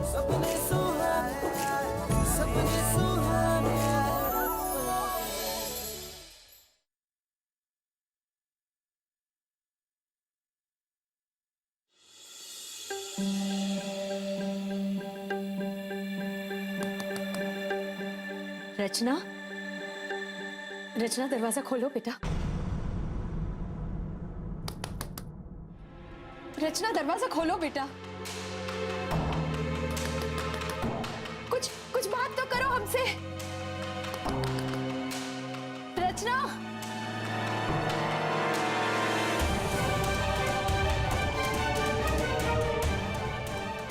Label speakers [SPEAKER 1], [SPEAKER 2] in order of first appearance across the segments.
[SPEAKER 1] सपने सुहाने, सपने सुहाने।
[SPEAKER 2] रचना, रचना दरवाजा खोलो बेटा। रचना दरवाजा खोलो बेटा। कुछ कुछ बात तो करो हमसे। रचना,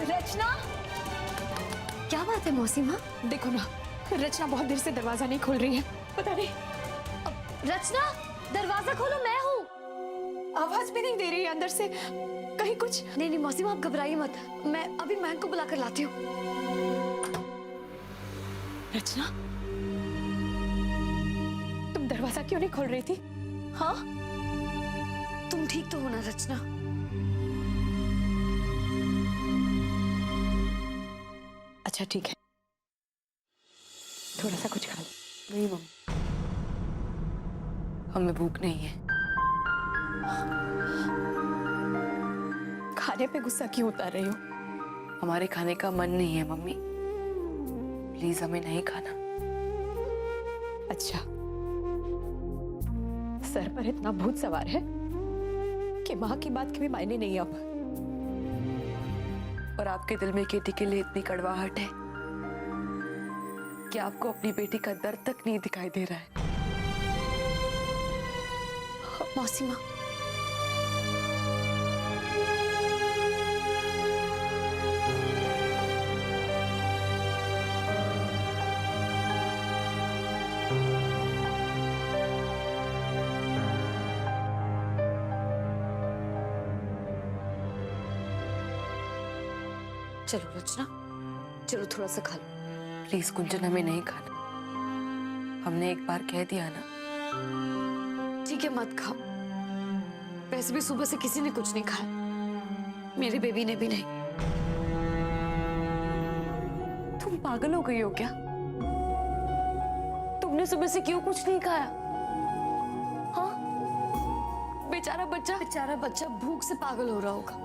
[SPEAKER 2] रचना, क्या बात है मौसी माँ? देखो ना, रचना बहुत देर से दरवाजा नहीं खोल रही है, पता नहीं।
[SPEAKER 3] रचना, दरवाजा खोलो, मैं हूँ।
[SPEAKER 2] आवाज भी नहीं दे रही है अंदर से, कहीं कुछ।
[SPEAKER 3] नहीं नहीं मौसी माँ, आप घबराइए मत, मैं अभी महक को बुलाकर लाती हूँ।
[SPEAKER 2] रचना, तुम दरवाजा क्यों नहीं खोल रही थी? हाँ,
[SPEAKER 3] तुम ठीक तो हो ना रचना?
[SPEAKER 2] अच्छा ठीक है, थोड़ा सा कुछ खा लो।
[SPEAKER 4] नहीं मम्मी, हमें भूख नहीं है।
[SPEAKER 2] खाने पे गुस्सा क्यों उतार रही हो?
[SPEAKER 4] हमारे खाने का मन नहीं है मम्मी, प्लीज हमें नहीं खाना।
[SPEAKER 2] अच्छा, सर पर इतना भूत सवार है कि माँ की बात के भी मायने नहीं अब।
[SPEAKER 4] और आपके दिल में केटी के लिए इतनी कड़वाहट है कि आपको अपनी बेटी का दर्द तक नहीं दिखाई दे रहा है।
[SPEAKER 3] मौसी माँ, चलो रचना, चलो थोड़ा सा खा लो।
[SPEAKER 4] प्लीज कुंजन, हमें नहीं खाना, हमने एक बार कह दिया ना।
[SPEAKER 3] ठीक है, मत खाओ। वैसे भी सुबह से किसी ने कुछ नहीं खाया, मेरी बेबी ने भी नहीं।
[SPEAKER 4] तुम पागल हो गई हो क्या? तुमने सुबह से क्यों कुछ नहीं खाया? हाँ,
[SPEAKER 3] बेचारा बच्चा भूख से पागल हो रहा होगा,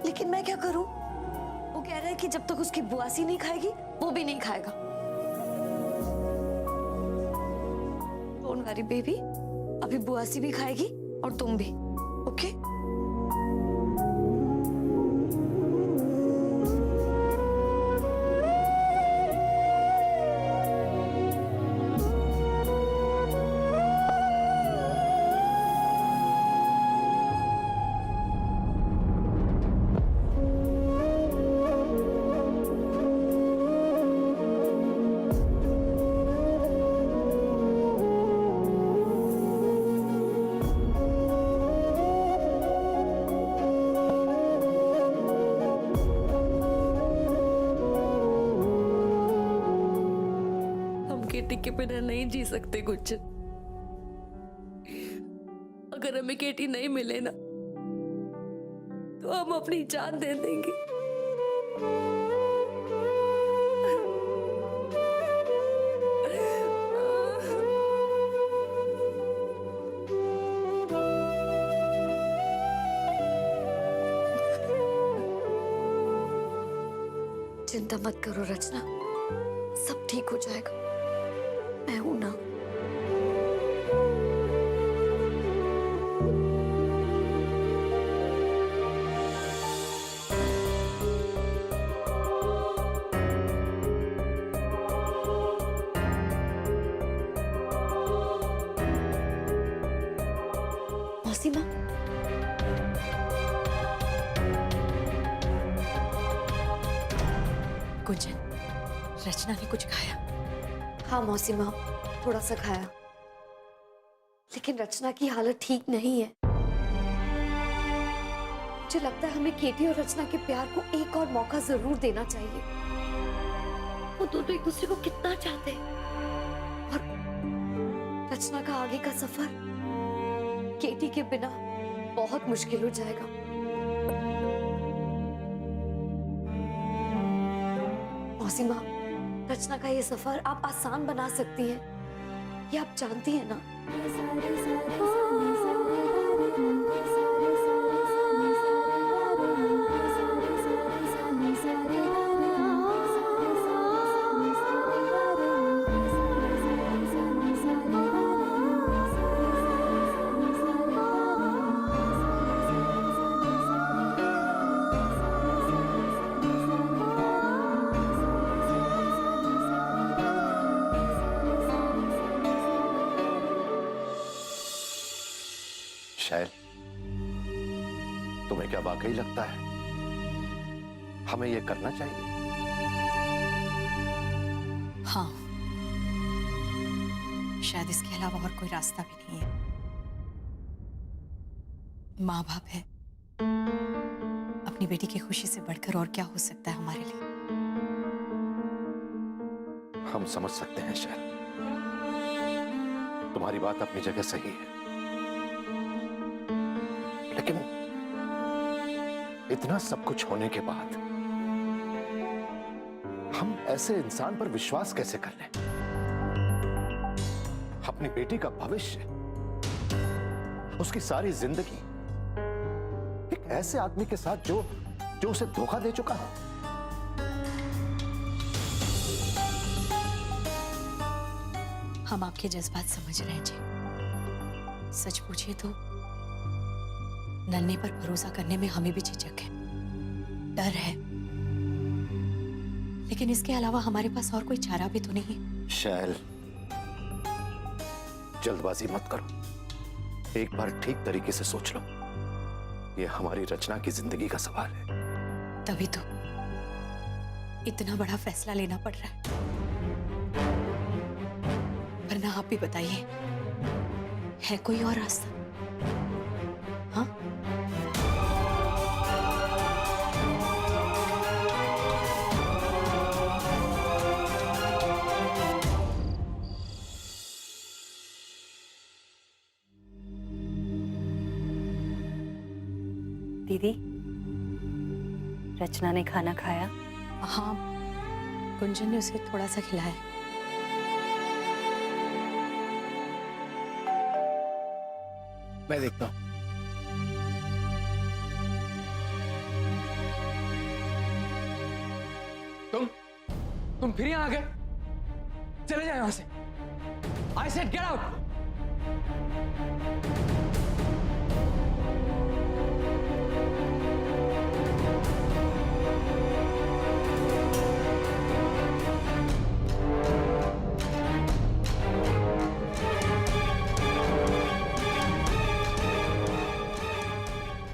[SPEAKER 3] लेकिन मैं क्या करूं? वो कह रहा है कि जब तक उसकी बुआसी नहीं खाएगी वो भी नहीं खाएगा। डोंट वरी बेबी, अभी बुआसी भी खाएगी और तुम भी, ओके?
[SPEAKER 4] केटी के बिना नहीं जी सकते कुछ। अगर हमें केटी नहीं मिले ना तो हम अपनी जान दे देंगे।
[SPEAKER 3] चिंता मत करो रचना, सब ठीक हो जाएगा, मैं हूं ना। मौसी माँ,
[SPEAKER 2] कुंजन, रचना ने कुछ खाया?
[SPEAKER 3] हाँ मौसी माँ, थोड़ा सा खाया, लेकिन रचना की हालत ठीक नहीं है। मुझे लगता है हमें केटी और रचना के प्यार को एक और मौका जरूर देना चाहिए। वो दोनों एक दूसरे को कितना चाहते हैं, और रचना का आगे का सफर केटी के बिना बहुत मुश्किल हो जाएगा। मौसी माँ, रचना का ये सफर आप आसान बना सकती हैं, ये आप जानती हैं ना।
[SPEAKER 5] शैल, तुम्हें क्या वाकई लगता है हमें यह करना चाहिए?
[SPEAKER 2] हाँ, शायद इसके अलावा और कोई रास्ता भी नहीं है। माँ बाप है, अपनी बेटी की खुशी से बढ़कर और क्या हो सकता है हमारे लिए।
[SPEAKER 5] हम समझ सकते हैं शैल, तुम्हारी बात अपनी जगह सही है, लेकिन इतना सब कुछ होने के बाद हम ऐसे इंसान पर विश्वास कैसे कर लें? अपनी बेटी का भविष्य, उसकी सारी जिंदगी एक ऐसे आदमी के साथ जो उसे धोखा दे चुका है।
[SPEAKER 2] हम आपके जज्बात समझ रहे हैं जी। सच पूछिए तो नन्हे पर भरोसा करने में हमें भी झिझक है, डर है, लेकिन इसके अलावा हमारे पास और कोई चारा भी तो नहीं है।
[SPEAKER 5] शैल, जल्दबाजी मत करो, एक बार ठीक तरीके से सोच लो। यह हमारी रचना की जिंदगी का सवाल है।
[SPEAKER 2] तभी तो इतना बड़ा फैसला लेना पड़ रहा है। वरना आप भी बताइए, है कोई और रास्ता? हाँ,
[SPEAKER 6] दीदी, रचना ने खाना खाया?
[SPEAKER 2] हाँ, गुंजन ने उसे थोड़ा सा खिलाया।
[SPEAKER 7] मैं देखता हूं। तुम फिर यहां आ गए? चले जाओ यहां से। I said get out.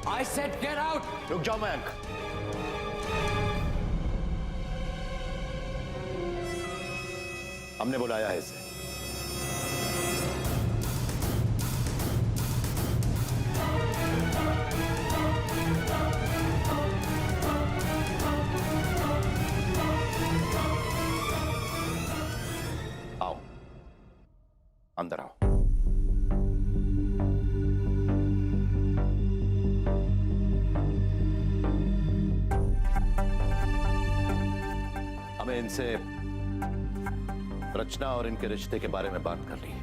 [SPEAKER 7] I said get out!
[SPEAKER 5] रुक जाओ मयंक। हमने बुलाया है इसे। आओ, अंदर आओ। हमें इनसे रचना और इनके रिश्ते के बारे में बात करनी है।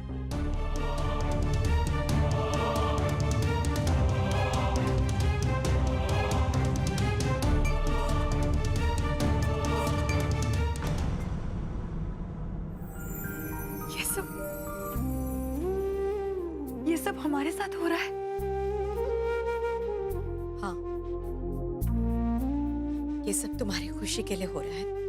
[SPEAKER 4] ये सब हमारे साथ हो रहा है?
[SPEAKER 2] हाँ, ये सब तुम्हारी खुशी के लिए हो रहा है।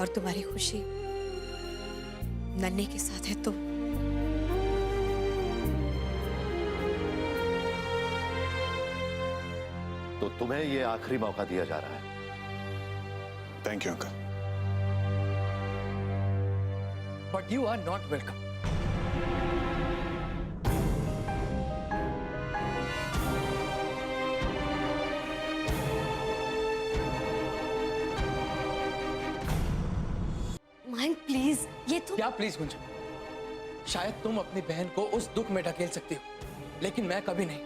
[SPEAKER 2] और तुम्हारी खुशी नन्हे के साथ है
[SPEAKER 5] तो तुम्हें ये आखिरी मौका दिया जा रहा है।
[SPEAKER 8] Thank you uncle.
[SPEAKER 7] But you are not welcome.
[SPEAKER 3] Mind please, ये तो
[SPEAKER 7] क्या प्लीज गुंजन? शायद तुम अपनी बहन को उस दुख में ढकेल सकती हो, लेकिन मैं कभी नहीं।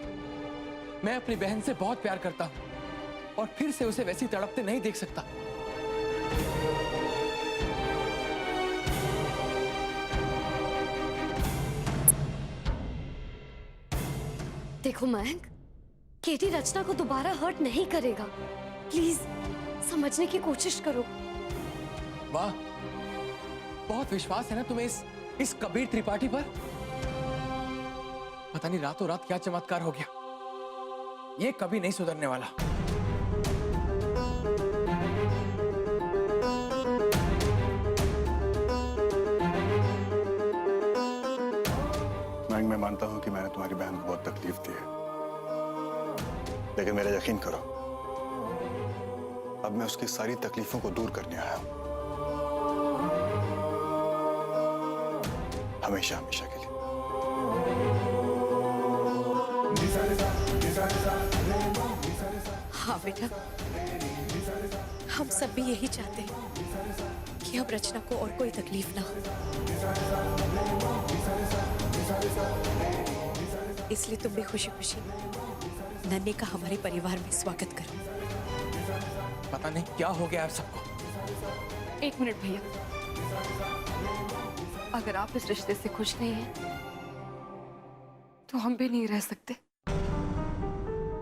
[SPEAKER 7] मैं अपनी बहन से बहुत प्यार करता हूं और फिर से उसे वैसी तड़पते नहीं देख सकता।
[SPEAKER 3] देखो मयंक, केटी रचना को दोबारा हर्ट नहीं करेगा। प्लीज समझने की कोशिश करो।
[SPEAKER 7] वाह, बहुत विश्वास है ना तुम्हें इस कबीर त्रिपाठी पर। पता नहीं रातों रात क्या चमत्कार हो गया। ये कभी नहीं सुधरने वाला।
[SPEAKER 8] मैं मानता हूं कि मैंने तुम्हारी बहन को बहुत तकलीफ दी है, लेकिन मेरा यकीन करो, अब मैं उसकी सारी तकलीफों को दूर करने आया हूं, हमेशा हमेशा के लिए।
[SPEAKER 2] हाँ बेटा, हम सब भी यही चाहते हैं कि अब रचना को और कोई तकलीफ ना हो। इसलिए तुम भी खुशी खुशी नन्हे का हमारे परिवार में स्वागत करो।
[SPEAKER 7] पता नहीं क्या हो गया आप सबको।
[SPEAKER 4] एक मिनट भैया, अगर आप इस रिश्ते से खुश नहीं हैं, तो हम भी नहीं रह सकते।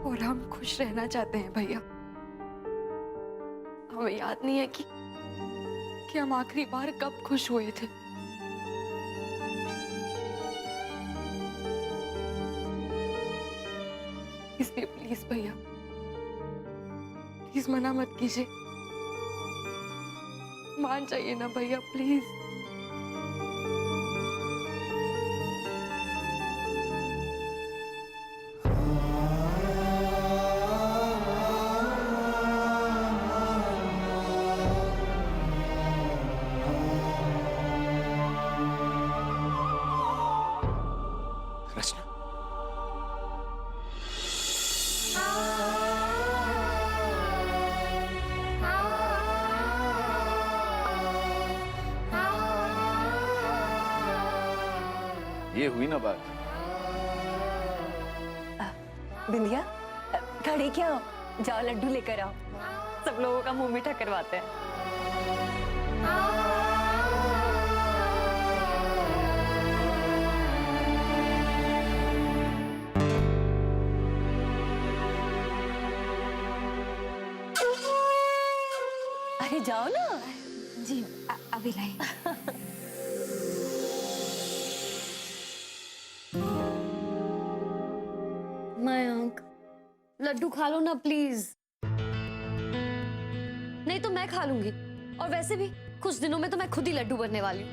[SPEAKER 4] और हम खुश रहना चाहते हैं भैया। हमें याद नहीं है कि हम आखिरी बार कब खुश हुए थे। इसलिए प्लीज भैया, प्लीज मना मत कीजिए। मान जाइए ना भैया, प्लीज।
[SPEAKER 7] रचना,
[SPEAKER 5] ये हुई ना बात।
[SPEAKER 6] बिंदिया, खड़ी क्या हो? जाओ लड्डू लेकर आओ, सब लोगों का मुंह मीठा करवाते हैं। अरे जाओ ना।
[SPEAKER 3] जी अभी लाई। मयंक, लड्डू खा लो ना प्लीज। नहीं तो मैं खा लूंगी, और वैसे भी कुछ दिनों में तो मैं खुद ही लड्डू बनने वाली हूँ।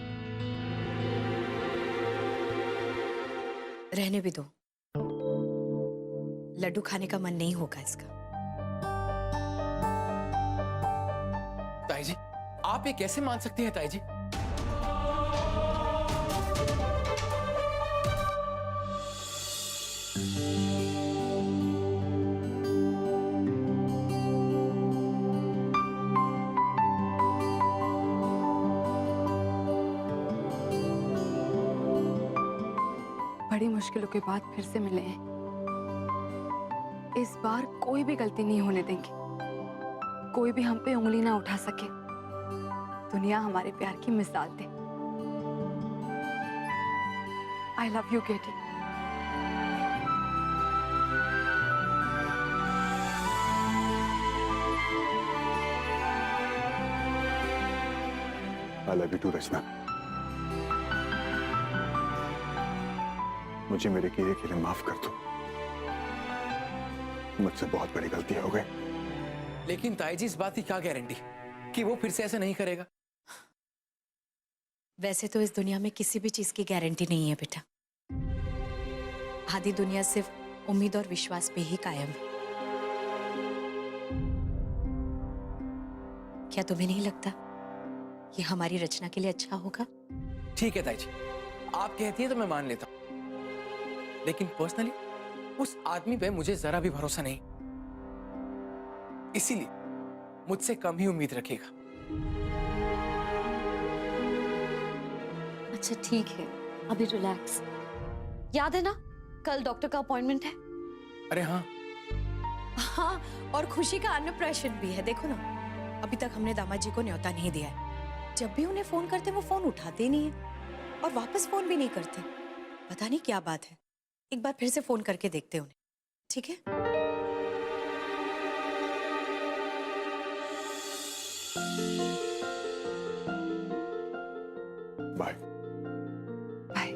[SPEAKER 2] रहने भी दो, लड्डू खाने का मन नहीं होगा इसका।
[SPEAKER 7] ताई जी, आप ये कैसे मान सकती हैं ताई जी?
[SPEAKER 4] बड़ी मुश्किलों के बाद फिर से मिले हैं। इस बार कोई भी गलती नहीं होने देंगे। कोई भी हम पे उंगली ना उठा सके। दुनिया हमारे प्यार की मिसाल दे। I love you KT.
[SPEAKER 8] I love you too Rachna. मुझे मेरे किए के लिए माफ कर दो। मुझसे बहुत बड़ी गलती हो गई।
[SPEAKER 7] लेकिन ताई जी, इस बात की क्या गारंटी कि वो फिर से ऐसा नहीं करेगा?
[SPEAKER 2] वैसे तो इस दुनिया में किसी भी चीज की गारंटी नहीं है बेटा। आधी दुनिया सिर्फ उम्मीद और विश्वास पे ही कायम है। क्या तुम्हें नहीं लगता ये हमारी रचना के लिए अच्छा होगा?
[SPEAKER 7] ठीक है ताई जी, आप कहती है तो मैं मान लेता हूं, लेकिन पर्सनली उस आदमी पे मुझे जरा भी भरोसा नहीं, इसीलिए मुझसे कम ही उम्मीद रखेगा।
[SPEAKER 3] अच्छा ठीक है, अभी रिलैक्स। याद है ना कल डॉक्टर का अपॉइंटमेंट है।
[SPEAKER 7] अरे हाँ,
[SPEAKER 2] हाँ, और खुशी का अन्नप्राशन भी है। देखो ना, अभी तक हमने दामाद जी को न्योता नहीं दिया है। जब भी उन्हें फोन करते वो फोन उठाते ही नहीं है और वापस फोन भी नहीं करते। पता नहीं क्या बात है। एक बार फिर से फोन करके देखते हैं उन्हें, ठीक है?
[SPEAKER 8] बाय।
[SPEAKER 4] बाय।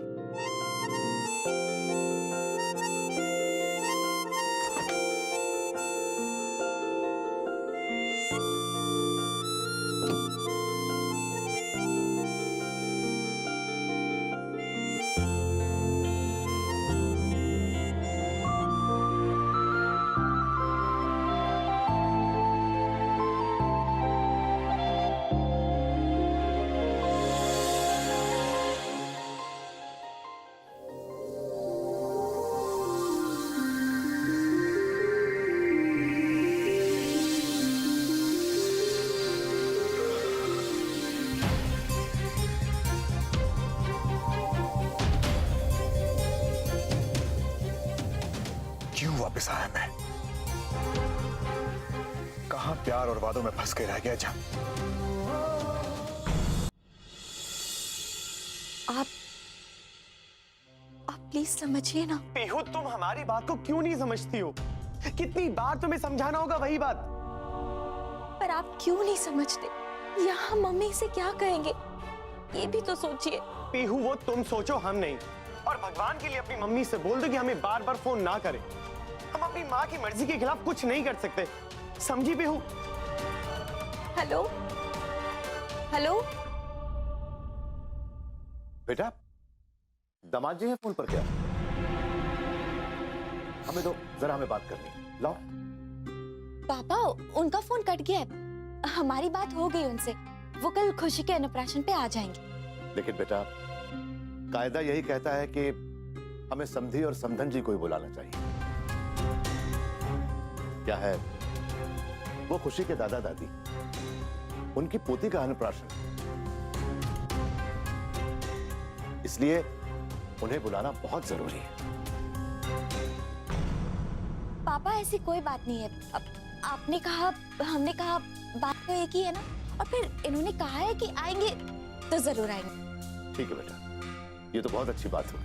[SPEAKER 8] क्यों वापस आया मैं? कहां प्यार और वादों में फंस के रह गया जब?
[SPEAKER 3] आप प्लीज समझिए ना।
[SPEAKER 9] पीहू, तुम हमारी बात को क्यों नहीं समझती हो? कितनी बार तुम्हें समझाना होगा वही बात।
[SPEAKER 3] पर आप क्यों नहीं समझते? यहाँ मम्मी से क्या कहेंगे, ये भी तो सोचिए।
[SPEAKER 9] पीहू, वो तुम सोचो, हम नहीं। और भगवान के लिए अपनी मम्मी से बोल दो कि हमें बार बार फोन ना करे। हम अपनी माँ की मर्जी के खिलाफ कुछ नहीं कर सकते, समझी पीहू?
[SPEAKER 3] Hello hello.
[SPEAKER 5] बेटा, दामाद जी हैं फोन पर क्या? हमें दो, जरा हमें बात करनी है। लाओ।
[SPEAKER 3] पापा, उनका फोन कट गया है। हमारी बात हो गई उनसे। वो कल खुशी के अन्नप्राशन पे आ जाएंगे।
[SPEAKER 5] लेकिन बेटा, कायदा यही कहता है कि हमें समधी और समधन जी को ही बुलाना चाहिए। क्या है, वो खुशी के दादा दादी, उनकी पोती का अन्नप्राशन, इसलिए उन्हें बुलाना बहुत जरूरी है।
[SPEAKER 3] पापा, ऐसी कोई बात नहीं है। अब आपने कहा, हमने कहा, बात तो एक ही है ना। और फिर इन्होंने कहा है कि आएंगे तो जरूर आएंगे।
[SPEAKER 5] ठीक है बेटा, ये तो बहुत अच्छी बात हो।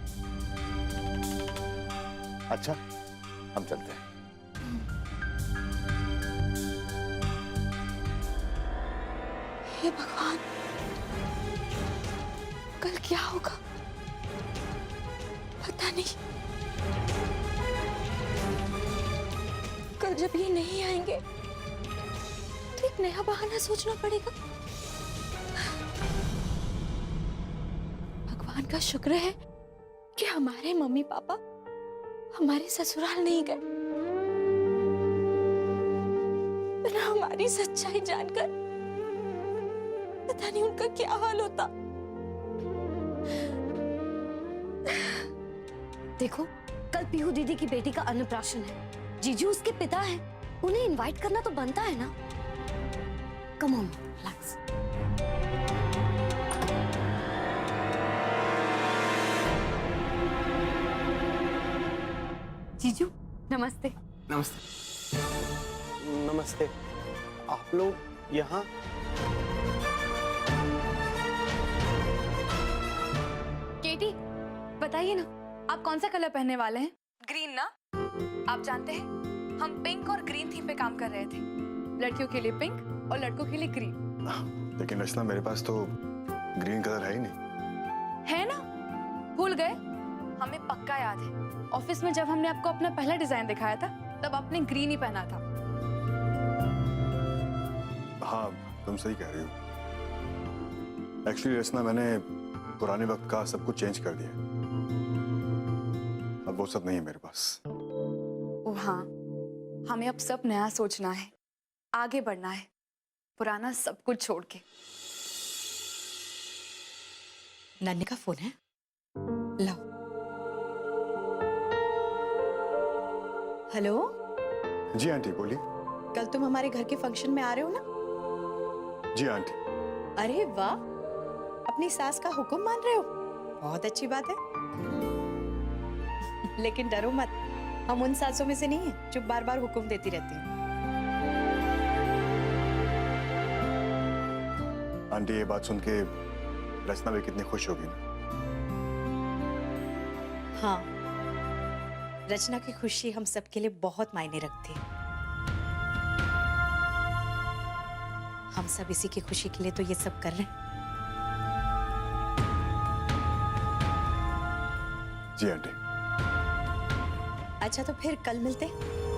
[SPEAKER 5] अच्छा, हम चलते हैं।
[SPEAKER 3] हे भगवान, कल क्या होगा पता नहीं। कल जब ये नहीं आएंगे तो एक नया बहाना सोचना पड़ेगा। भगवान का शुक्र है कि हमारे मम्मी पापा हमारे ससुराल नहीं गए, वरना हमारी सच्चाई जानकर पता नहीं उनका क्या हाल होता। देखो, कल पीहू दीदी की बेटी का अन्नप्राशन है। जीजू उसके पिता हैं, उन्हें इनवाइट करना तो बनता है ना। Come on, relax.
[SPEAKER 4] जीजू, नमस्ते।
[SPEAKER 7] नमस्ते।
[SPEAKER 9] नमस्ते। आप लोग यहाँ?
[SPEAKER 4] केटी, बताइए ना, आप कौन सा कलर पहनने वाले हैं? ग्रीन ना? आप जानते हैं, हम पिंक और ग्रीन थीम पे काम कर रहे थे। लड़कियों के लिए पिंक और लड़कों के लिए ग्रीन।
[SPEAKER 8] लेकिन रचना, मेरे पास तो ग्रीन कलर है ही नहीं।
[SPEAKER 4] है ना? भूल गए? हमें पक्का याद है, ऑफिस में जब हमने आपको अपना पहला डिजाइन दिखाया था तब आपने ग्रीन ही पहना था।
[SPEAKER 8] हाँ, तुम सही कह रही हो। एक्चुअली रचना, मैंने पुराने वक्त का सब कुछ चेंज कर दिया। अब वो सब नहीं है मेरे पास।
[SPEAKER 4] ओ हाँ, हमें अब सब नया सोचना है, आगे बढ़ना है, पुराना सब कुछ छोड़ के।
[SPEAKER 2] नन्हे का फोन है, लाओ। हेलो,
[SPEAKER 8] जी आंटी, बोलिए।
[SPEAKER 2] कल तुम हमारे घर के फंक्शन में आ रहे हो ना?
[SPEAKER 8] जी आंटी।
[SPEAKER 2] अरे वाह, अपनी सास का हुक्म मान रहे हो, बहुत अच्छी बात है। लेकिन डरो मत, हम उन सासों में से नहीं है जो बार बार हुक्म देती रहती हैं।
[SPEAKER 8] आंटी ये बात सुन के रचना भी कितनी खुश होगी ना।
[SPEAKER 2] हाँ, रचना की खुशी हम सबके लिए बहुत मायने रखती है। हम सब इसी की खुशी के लिए तो ये सब कर रहे हैं।
[SPEAKER 8] जी आंटी।
[SPEAKER 2] अच्छा तो फिर कल मिलते हैं।